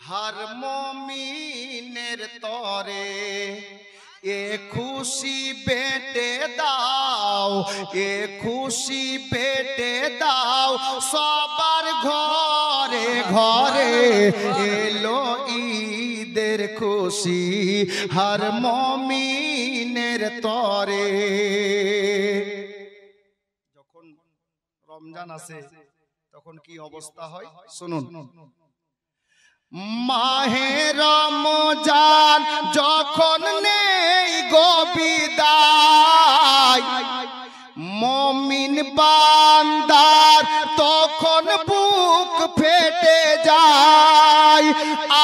हर मोमिनेर तोरे ए खुशी बेटे दाओ, ए खुशी बेटे दाओ सबार घरे घरे एलो ईदेर खुशी हर मोमिनेर तोरे। যখন রমজান আসে তখন কি অবস্থা হয় শুনুন। মাহে রমজান যখন নেই গো বিদায়, মুমিন বান্দার তখন বুক ফেটে যায়।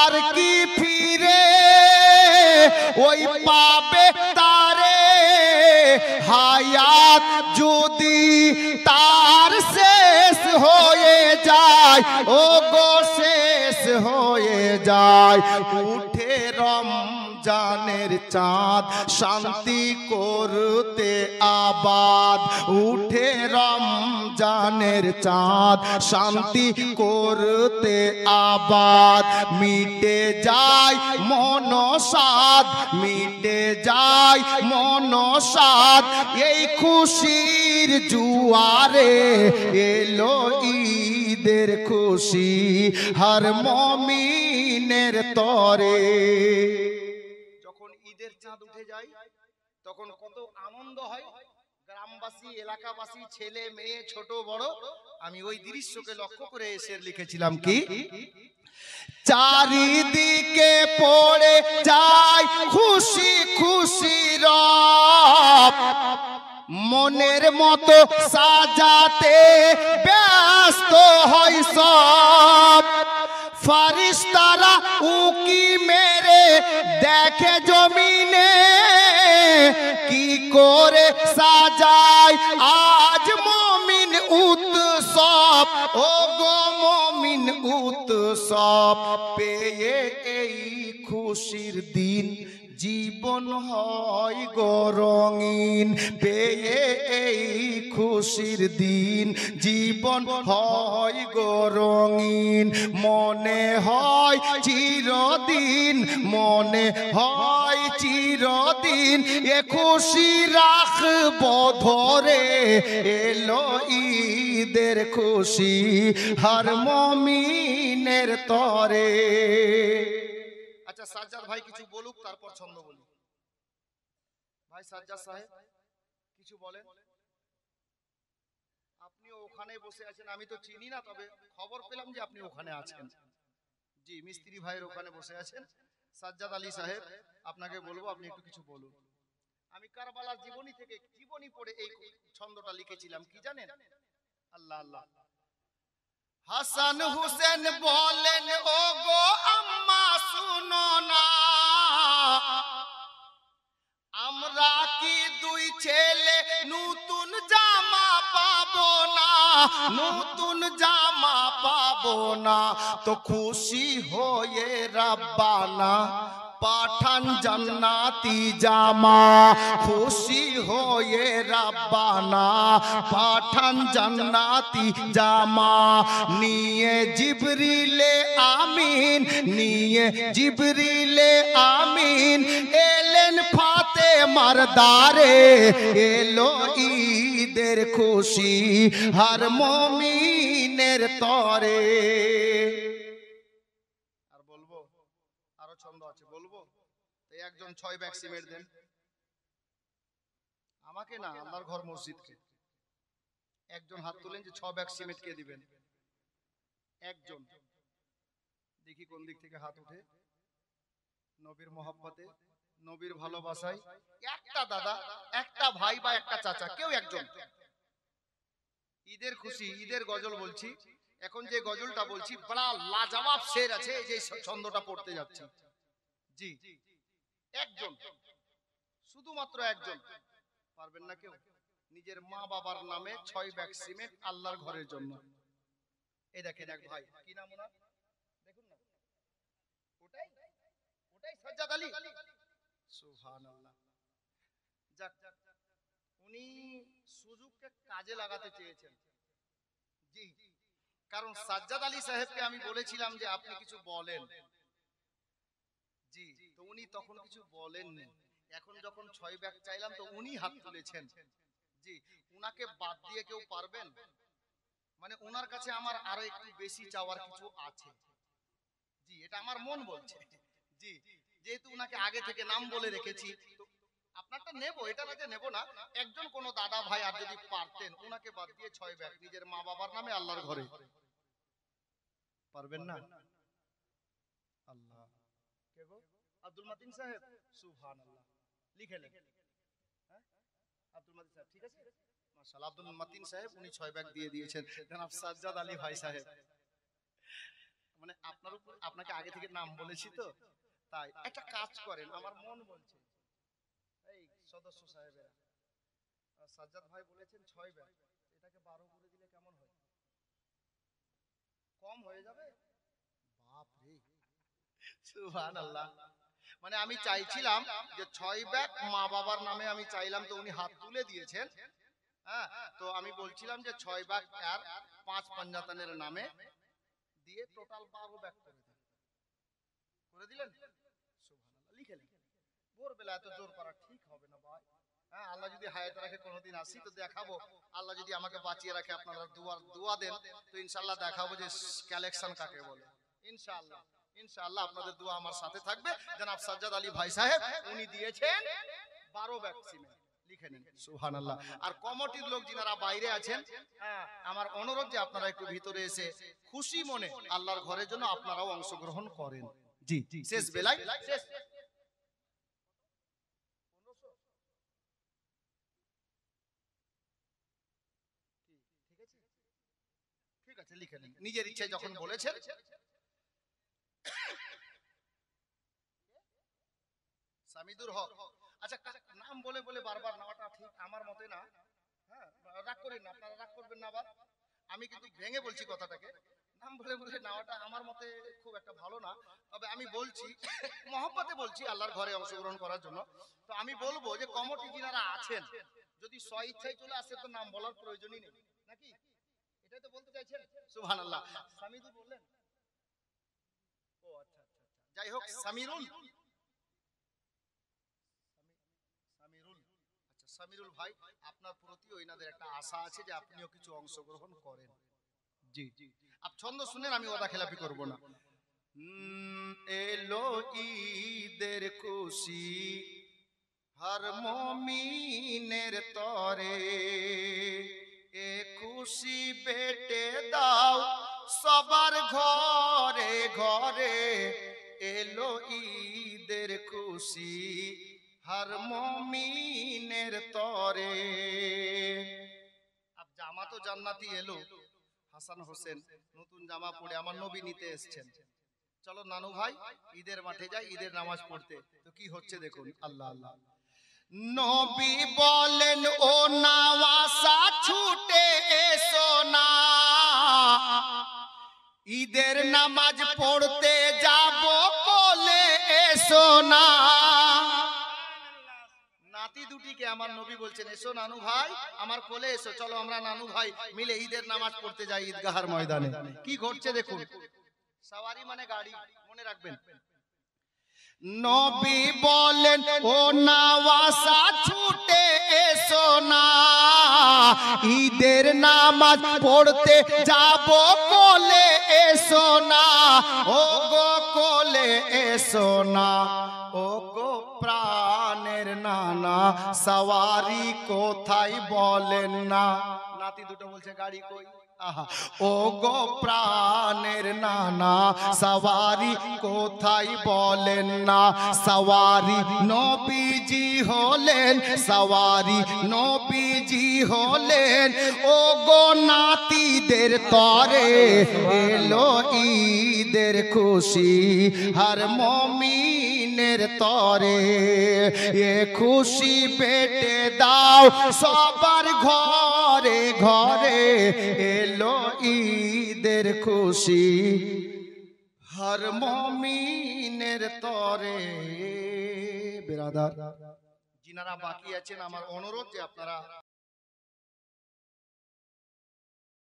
আর কি ফিরে ওই পাবে তারে হায়াত যদি তার শেষ হয়ে যায়, ও গো শেষ হয়ে যায়। উঠে রমজানের চাঁদ শান্তি করতে আবাদ, উঠে রমজানের চাঁদ শান্তি করতে আবাদ। মিটে যায় মনসাদ, মিটে যায় মনসাদ, এই খুশির জুয়ারে এলো ঈদের খুশি হর মুমিনের তরে। যখন ঈদের চাঁদ উঠে যায় তখন কত আনন্দ হয় গ্রামবাসী এলাকাবাসী ছেলে মেয়ে ছোট বড়। আমি ওই দৃশ্যকে লক্ষ্য করে এসে লিখেছিলাম কি, চারিদিকে পড়ে যায় খুশি খুশি রব, মনের মতো সাজাতে ব্যস্ত হয় সব। ফারিস্তারা উকি মেরে দেখে জমিনে কি করে সাজায় আজ মুমিন উৎসব, ও গো মুমিন উৎসব। পেয়ে এই খুশির দিন জীবন হয় গো রঙিন, পেয়ে এই খুশির দিন জীবন হয় গো রঙিন। মনে হয় চিরদিন, মনে হয় চিরদিন এ খুশি রাখবো ধরে এলো ঈদের খুশি হর মুমিনের তরে। আচ্ছা সাজ্জাদ ভাই কিছু বলুক, তারপর ছন্দ বলি। ভাই সাজ্জাদ সাহেব কিছু বলেন। আপনি ওখানে বসে আছেন, আমি তো চিনি না, তবে খবর পেলাম যে আপনি ওখানে আছেন। জি, মিস্ত্রি ভাইয়ের ওখানে বসে আছেন। সাজ্জাদ আলী সাহেব আপনাকে বলবো আপনি একটু কিছু বলুন। আমি কারবালার জীবনী থেকে জীবনী পড়ে এই ছন্দটা লিখেছিলাম, কি জানেন? আল্লাহ আল্লাহ। হাসান হুসেন বলেন ও গো আম্মা শুনো না, আমরা কি দুই ছেলে নতুন জামা পাবো না, নতুন জামা পাবো না, তো খুশি হয়ে রাব্বানা পাঠান জান্নাতি জামা, খুশি হয়ে রাব্বানা পাঠান জান্নাতি জামা। নিয়ে জিবরিলে আমিন, নিয়ে জিবরিলে আমিন এলেন ফাতেমার দারে এলো ঈদের খুশি হর মুমিনের তরে। আর বলবো আরো ছন্দ আছে বলবো। এই একজন 6 ব্যাগ সিমেন্ট দেন আমাকে, না আল্লাহর ঘর মসজিদকে। একজন হাত তুলেন যে 6 ব্যাগ সিমেন্ট কে দিবেন। একজন দেখি কোন দিক থেকে হাত উঠে। নবীর মহব্বতে নবীর ভালোবাসায় একটা দাদা একটা ভাই বা একটা চাচা কেউ একজন। ঈদের খুশি ঈদের গজল বলছি, এখন যে গজলটা বলছি বড় লাজবাব শের আছে, যে ছন্দটা পড়তে যাচ্ছি। জি একজন, শুধুমাত্র একজন। পারবেন না কেউ? নিজের মা বাবার নামে 6 ব্যাগ সিমেন্ট আল্লাহর ঘরের জন্য। এই দেখেন এক ভাই, কি নাম ওনার দেখুন না, ওটাই ওটাই সাজ্জাদ আলী। সুবহানাল্লাহ। যাক, উনি সুযোগকে কাজে লাগাতে চেয়েছেন। জি কারণ সাজ্জাদ আলী সাহেবকে আমি বলেছিলাম যে আপনি কিছু বলেন, জি, তো উনি তখন কিছু বলেননি। এখন যখন 6 ব্যাগ চাইলাম তো উনি হাত তুলেছেন। জি, উনাকে বাদ দিয়ে কেউ পারবেন? মানে উনার কাছে আমার আরো একটু বেশি চাওয়ার কিছু আছে। জি, এটা আমার মন বলছে। জি, যেহেতু উনাকে আগে থেকে নাম বলে রেখেছি, তো আপনারটা নেব, এটা না যে নেব না। একজন কোন দাদা ভাই আর যদি পারতেন উনাকে বাদ দিয়ে 6 ব্যাগ নিজের মা বাবার নামে আল্লাহর ঘরে, পারবেন না? আল্লাহ, কে গো? আব্দুল মাতিন সাহেব, সুবহানাল্লাহ, লিখে নেন। হ্যাঁ, আব্দুল মাতিন সাহেব, ঠিক আছে, মাশাআল্লাহ। আব্দুল মাতিন সাহেব উনি 6 ব্যাগ দিয়ে দিয়েছেন। জনাব সাজ্জাদ আলী ভাই সাহেব, মানে আপনার উপর, আপনাকে আগে থেকে নাম বলেছি তো, তাই একটা কাজ করেন, আমার মন বলছে, এই সদস্য সাহেবেরা, সাজ্জাদ ভাই বলেছেন 6 ব্যাগ, এটাকে 12 করে দিলে কেমন হয়? কম হয়ে যাবে? বাপ রে, সুবহানাল্লাহ। মানে আমি চাইছিলাম যে 6 ব্যাগ মা বাবার নামে আমি চাইলাম, তো উনি হাত তুলে দিয়েছেন। হ্যাঁ, তো আমি বলছিলাম যে 6 ব্যাগ আর 5 পাঞ্জাতানের নামে দিয়ে টোটাল 12 ব্যাগ করে দেন। করে দিলেন? সুবহানাল্লাহ, লিখে নেন। ভোরবেলা এত জোর করা ঠিক হবে না ভাই। হ্যাঁ, আল্লাহ যদি হায়াত রাখে কোনোদিন আসি তো দেখাবো। আল্লাহ যদি আমাকে বাঁচিয়ে রাখে, আপনারা দোয়া দেন, তো ইনশাআল্লাহ দেখাবো যে কালেকশন কাকে বলে। ইনশাআল্লাহ, ইনশাআল্লাহ আপনাদের দোয়া আমার সাথে থাকবে। জনাব সাজ্জাদ আলী ভাই সাহেব উনি দিয়েছেন 12 ব্যাগ সিমেন্ট, লিখে নিন। সুবহানাল্লাহ। আর কমিটির লোক যিনারা বাইরে আছেন, হ্যাঁ, আমার অনুরোধ যে আপনারা একটু ভিতরে এসে খুশি মনে আল্লাহর ঘরের জন্য আপনারাও অংশগ্রহণ করেন। জি, শেষ বেলায় শেষ। ঠিক আছে, লিখে নিন নিজের ইচ্ছায় যখন বলেছেন। সামিদুর হক, আচ্ছা, নাম বলে বলে বারবার নেওয়াটা ঠিক আমার মতে না। হ্যাঁ, রাগ করেন না, আপনারা রাগ করবেন না আবার। আমি কিন্তু ভেঙে বলছি কথাটাকে। নাম বলে বলে নেওয়াটা আমার মতে খুব একটা ভালো না। তবে আমি বলছি, মহব্বতে বলছি আল্লাহর ঘরে অংশগ্রহণ করার জন্য। তো আমি বলবো যে কমিটি যিনারা আছেন, যদি স্ব ইচ্ছায় চলে আসে তো নাম বলার প্রয়োজনই নেই, নাকি? এটাই তো বলতে চাইছেন। সুবহানাল্লাহ। সামিদুর বললেন? ও আচ্ছা আচ্ছা আচ্ছা, যাই হোক, সামিরুল, সামিরুল, আচ্ছা সামিরুল ভাই, আপনার প্রতি ওইনাদের একটা আশা আছে যে আপনিও কিছু অংশগ্রহণ করেন। জি, আপ ছন্দ শুনেন, আমি ওদা খেলাপি করব না। এলো ঈদের খুশি হর মুমিনের তরে, এ খুশি বেটে দাও সবার ঘরে ঘরে, এলো ঈদের খুশি হর মুমিনের তরে। আব জামা তো জান্নাতি এলো, হাসান হোসেন নতুন জামা পরে আমার নবী নিতে এসেছেন। চলো নানু ভাই ঈদের মাঠে যাই ঈদের নামাজ পড়তে। তো কি হচ্ছে দেখুন, আল্লাহ আল্লাহ। নবী বলেন ও নাওয়াসা ছুটে এসো না, ঈদের নামাজ পড়তে যাব বলে এসো না। নাতি দুটিকে আমার নবী বলছেন, এসো নানু ভাই আমার কোলে এসো, চলো আমরা নানু ভাই মিলে ঈদের নামাজ পড়তে যাই ঈদগাহার ময়দানে। কি ঘটছে দেখুন, সওয়ারি মানে গাড়ি, মনে রাখবেন। নবী বলেন ও নাওয়াসা ছুটে এসো না, ঈদের নামাজ পড়তে যাব কোলে এসো না, ও গো কোলে এসো না, ও গো প্রাণের নানা সওয়ারি কোথায় বলেন না। নাতি দুটো বলছে গাড়ি কই, আহা, ও গো প্রাণের নানা সওয়ারি কোথায় বলেন না। সওয়ারি নবীজি হলেন, সওয়ারি নবীজি হলেন, ও গো নাতিদের তরে এলো ঈদের খুশি হর মুমিনের তরে, এ খুশি বেটে দাও সবার ঘরে ঘরে, এলো ঈদের খুশি হর মুমিনের তরে। বিরাদার, যিনারা বাকি আছেন আমার অনুরোধ যে আপনারা